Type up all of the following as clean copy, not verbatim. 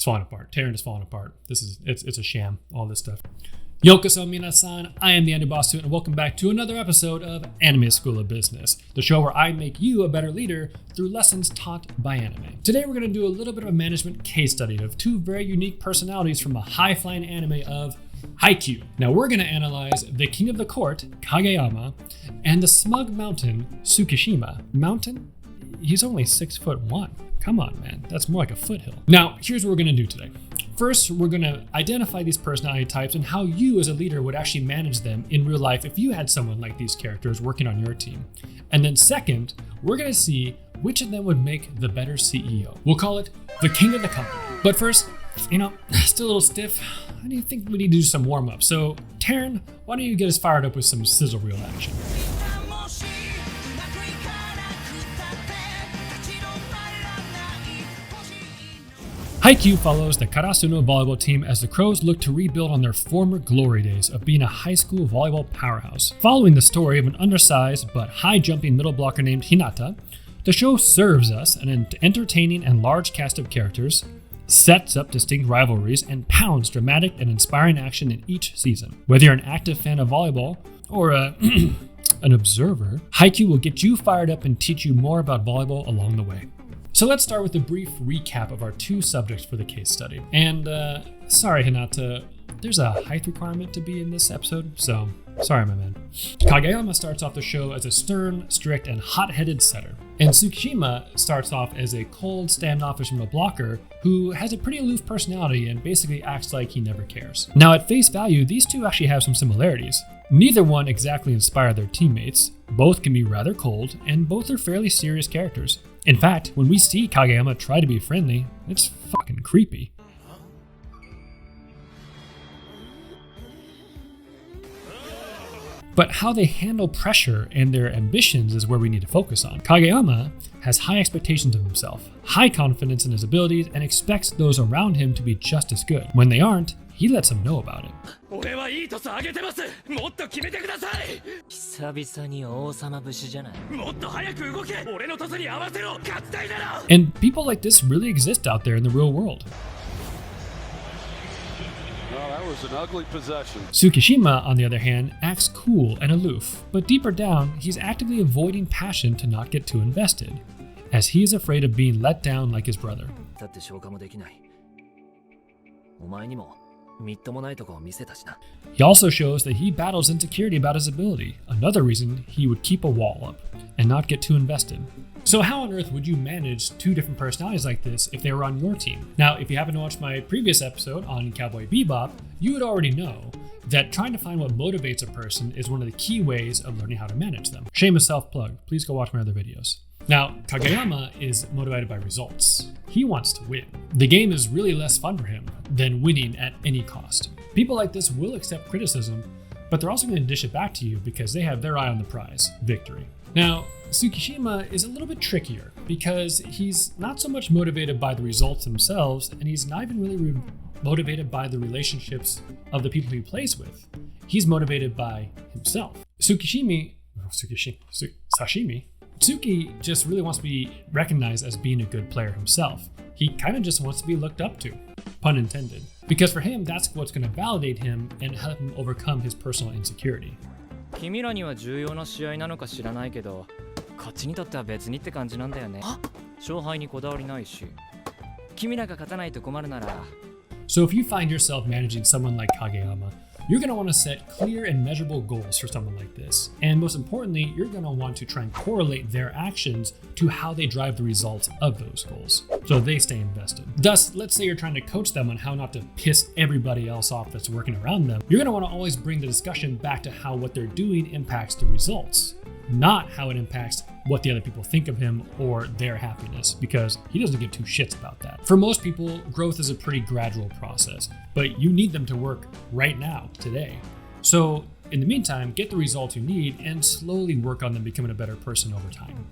It's falling apart. Terran is falling apart. It's a sham, all this stuff. Yokoso minasan, I am the Anibosu, and welcome back to another episode of Anime School of Business, the show where I make you a better leader through lessons taught by anime. Today we're going to do a little bit of a management case study of two very unique personalities from a high-flying anime of Haikyu. Now we're going to analyze the king of the court, Kageyama, and the smug mountain, Tsukishima. Mountain? He's only 6'1". Come on, man. That's more like a foothill. Now, here's what we're going to do today. First, we're going to identify these personality types and how you as a leader would actually manage them in real life if you had someone like these characters working on your team. And then second, we're going to see which of them would make the better CEO. We'll call it the king of the company. But first, still a little stiff. I think we need to do some warm-up. So, Terran, why don't you get us fired up with some sizzle reel action? Haikyu follows the Karasuno volleyball team as the Crows look to rebuild on their former glory days of being a high school volleyball powerhouse. Following the story of an undersized but high-jumping middle blocker named Hinata, the show serves us an entertaining and large cast of characters, sets up distinct rivalries, and pounds dramatic and inspiring action in each season. Whether you're an active fan of volleyball or an observer, Haikyu will get you fired up and teach you more about volleyball along the way. So let's start with a brief recap of our two subjects for the case study. And sorry, Hinata, there's a height requirement to be in this episode, so sorry, my man. Kageyama starts off the show as a stern, strict, and hot-headed setter. And Tsukishima starts off as a cold, standoffish middle blocker who has a pretty aloof personality and basically acts like he never cares. Now, at face value, these two actually have some similarities. Neither one exactly inspire their teammates, both can be rather cold, and both are fairly serious characters. In fact, when we see Kageyama try to be friendly, it's fucking creepy. But how they handle pressure and their ambitions is where we need to focus on. Kageyama has high expectations of himself, high confidence in his abilities, and expects those around him to be just as good. When they aren't, he lets them know about it. And people like this really exist out there in the real world. Well, that was an ugly possession. Tsukishima, on the other hand, acts cool and aloof, but deeper down, he's actively avoiding passion to not get too invested, as he is afraid of being let down like his brother. He also shows that he battles insecurity about his ability, another reason he would keep a wall up and not get too invested. So how on earth would you manage two different personalities like this if they were on your team? Now, if you happen to watch my previous episode on Cowboy Bebop, you would already know that trying to find what motivates a person is one of the key ways of learning how to manage them. Shameless self-plug, please go watch my other videos. Now, Kageyama is motivated by results. He wants to win. The game is really less fun for him than winning at any cost. People like this will accept criticism, but they're also going to dish it back to you because they have their eye on the prize, victory. Now, Tsukishima is a little bit trickier because he's not so much motivated by the results themselves, and he's not even really motivated by the relationships of the people he plays with. He's motivated by himself. Sashimi, Tsuki just really wants to be recognized as being a good player himself. He kind of just wants to be looked up to, pun intended. Because for him, that's what's going to validate him and help him overcome his personal insecurity. So if you find yourself managing someone like Kageyama, you're going to want to set clear and measurable goals for someone like this. And most importantly, you're going to want to try and correlate their actions to how they drive the results of those goals, so they stay invested. Thus, let's say you're trying to coach them on how not to piss everybody else off that's working around them. You're going to want to always bring the discussion back to how what they're doing impacts the results, not how it impacts what the other people think of him or their happiness, because he doesn't give two shits about that. For most people, growth is a pretty gradual process, but you need them to work right now, today. So in the meantime, get the results you need and slowly work on them becoming a better person over time.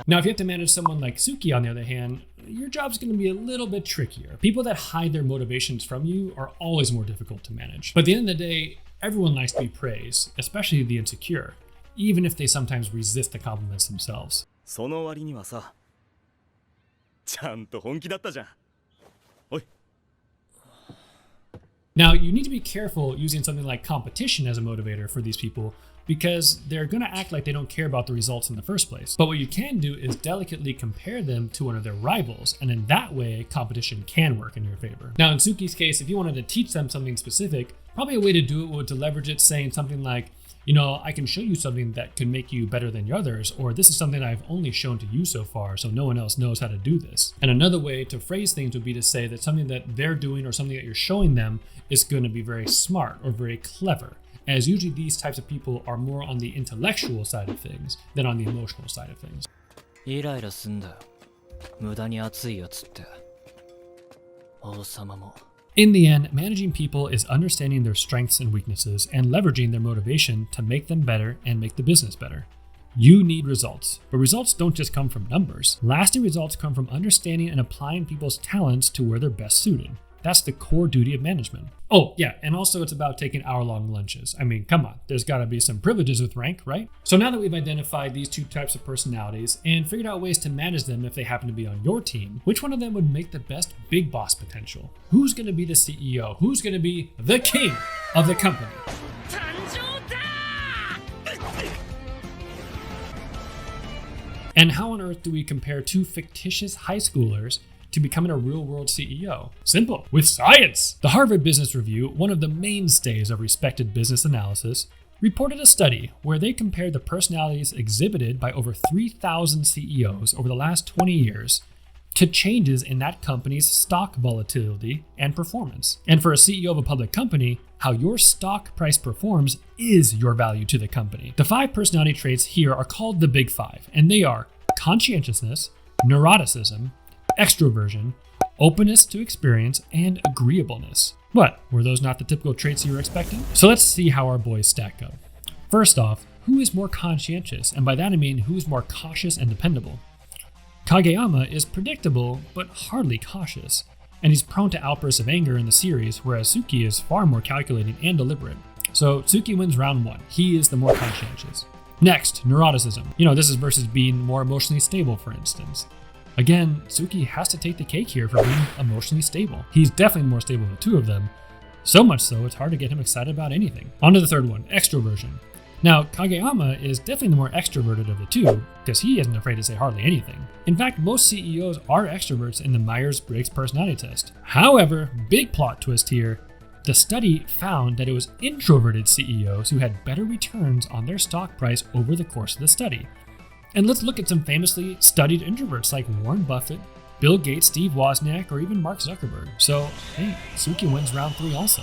Now, if you have to manage someone like Tsuki, on the other hand, your job's going to be a little bit trickier. People that hide their motivations from you are always more difficult to manage. But at the end of the day, Everyone likes to be praised, especially the insecure, even if they sometimes resist the compliments themselves. その割にはさ、ちゃんと本気だったじゃん。おい。Now, you need to be careful using something like competition as a motivator for these people because they're going to act like they don't care about the results in the first place. But what you can do is delicately compare them to one of their rivals, and in that way, competition can work in your favor. Now, in Suki's case, if you wanted to teach them something specific, probably a way to do it would to leverage it saying something like, you know, I can show you something that can make you better than your others, or this is something I've only shown to you so far, so no one else knows how to do this. And another way to phrase things would be to say that something that they're doing or something that you're showing them is going to be very smart or very clever, as usually these types of people are more on the intellectual side of things than on the emotional side of things. イライラすんだよ。無駄に熱いやつって。王様も。In the end, managing people is understanding their strengths and weaknesses and leveraging their motivation to make them better and make the business better. You need results, but results don't just come from numbers. Lasting results come from understanding and applying people's talents to where they're best suited. That's the core duty of management. Oh, yeah, and also it's about taking hour-long lunches. I mean, come on, there's gotta be some privileges with rank, right? So now that we've identified these two types of personalities and figured out ways to manage them if they happen to be on your team, which one of them would make the best big boss potential? Who's gonna be the CEO? Who's gonna be the king of the company? And how on earth do we compare two fictitious high schoolers to becoming a real-world CEO? Simple, with science! The Harvard Business Review, one of the mainstays of respected business analysis, reported a study where they compared the personalities exhibited by over 3,000 CEOs over the last 20 years to changes in that company's stock volatility and performance. And for a CEO of a public company, how your stock price performs is your value to the company. The 5 personality traits here are called the Big 5, and they are conscientiousness, neuroticism, extroversion, openness to experience, and agreeableness. What, were those not the typical traits you were expecting? So let's see how our boys stack up. First off, who is more conscientious? And by that I mean who's more cautious and dependable? Kageyama is predictable, but hardly cautious, and he's prone to outbursts of anger in the series, whereas Tsuki is far more calculating and deliberate. So Tsuki wins round 1. He is the more conscientious. Next, neuroticism. This is versus being more emotionally stable, for instance. Again, Tsuki has to take the cake here for being emotionally stable. He's definitely more stable than the two of them, so much so it's hard to get him excited about anything. On to the third one, extroversion. Now, Kageyama is definitely the more extroverted of the two, because he isn't afraid to say hardly anything. In fact, most CEOs are extroverts in the Myers-Briggs personality test. However, big plot twist here, the study found that it was introverted CEOs who had better returns on their stock price over the course of the study. And let's look at some famously studied introverts like Warren Buffett, Bill Gates, Steve Wozniak, or even Mark Zuckerberg. So, hey, Tsuki wins round 3 also.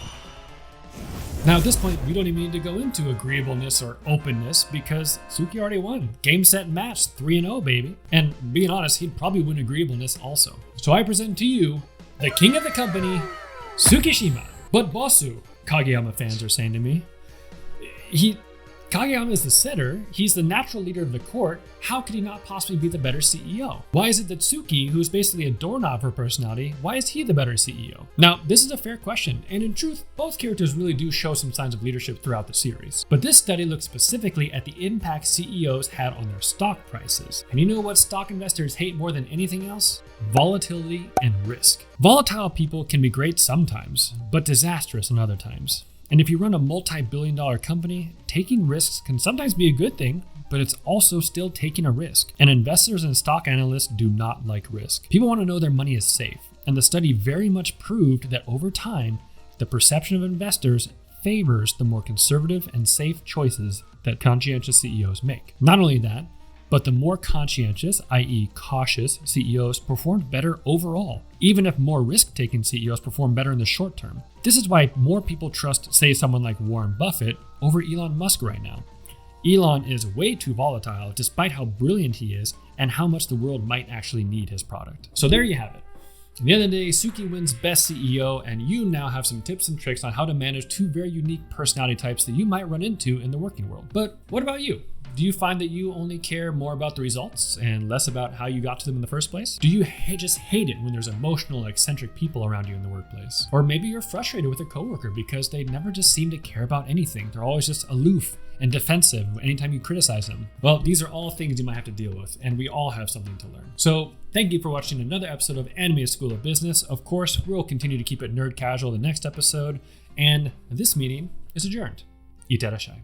Now at this point, we don't even need to go into agreeableness or openness because Tsuki already won. Game, set, match, 3-0, baby. And being honest, he'd probably win agreeableness also. So I present to you, the king of the company, Tsukishima. But Bosu, Kageyama fans are saying to me, Kageyama is the setter, he's the natural leader of the court, how could he not possibly be the better CEO? Why is it that Tsuki, who's basically a doorknob for personality, why is he the better CEO? Now, this is a fair question, and in truth, both characters really do show some signs of leadership throughout the series. But this study looks specifically at the impact CEOs had on their stock prices. And you know what stock investors hate more than anything else? Volatility and risk. Volatile people can be great sometimes, but disastrous in other times. And if you run a multi-billion-dollar company, taking risks can sometimes be a good thing, but it's also still taking a risk. And investors and stock analysts do not like risk. People want to know their money is safe. And the study very much proved that over time, the perception of investors favors the more conservative and safe choices that conscientious CEOs make. Not only that, but the more conscientious, i.e. cautious, CEOs performed better overall, even if more risk-taking CEOs perform better in the short term. This is why more people trust, say, someone like Warren Buffett over Elon Musk right now. Elon is way too volatile, despite how brilliant he is and how much the world might actually need his product. So there you have it. At the end of the day, Tsuki wins Best CEO, and you now have some tips and tricks on how to manage two very unique personality types that you might run into in the working world. But what about you? Do you find that you only care more about the results and less about how you got to them in the first place? Do you just hate it when there's emotional, eccentric people around you in the workplace? Or maybe you're frustrated with a coworker because they never just seem to care about anything. They're always just aloof and defensive anytime you criticize them. Well, these are all things you might have to deal with, and we all have something to learn. So thank you for watching another episode of Anime School of Business. Of course, we'll continue to keep it nerd casual the next episode, and this meeting is adjourned. Itterashai.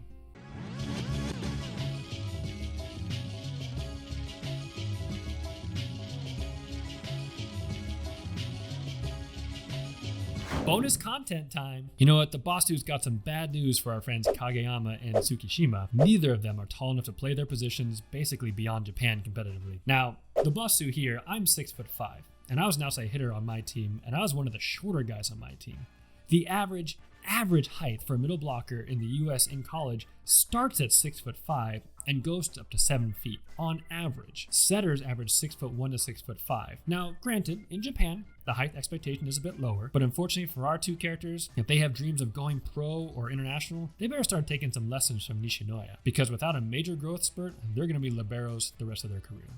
Bonus content time. You know what? The boss dude's got some bad news for our friends Kageyama and Tsukishima. Neither of them are tall enough to play their positions basically beyond Japan competitively. Now, the boss dude here, I'm 6'5", and I was an outside hitter on my team, and I was one of the shorter guys on my team. The average height for a middle blocker in the US in college starts at 6'5" and goes up to 7 feet on average. Setters average 6'1" to 6'5". Now, granted, in Japan, the height expectation is a bit lower, but unfortunately for our two characters, if they have dreams of going pro or international, they better start taking some lessons from Nishinoya, because without a major growth spurt, they're going to be liberos the rest of their career.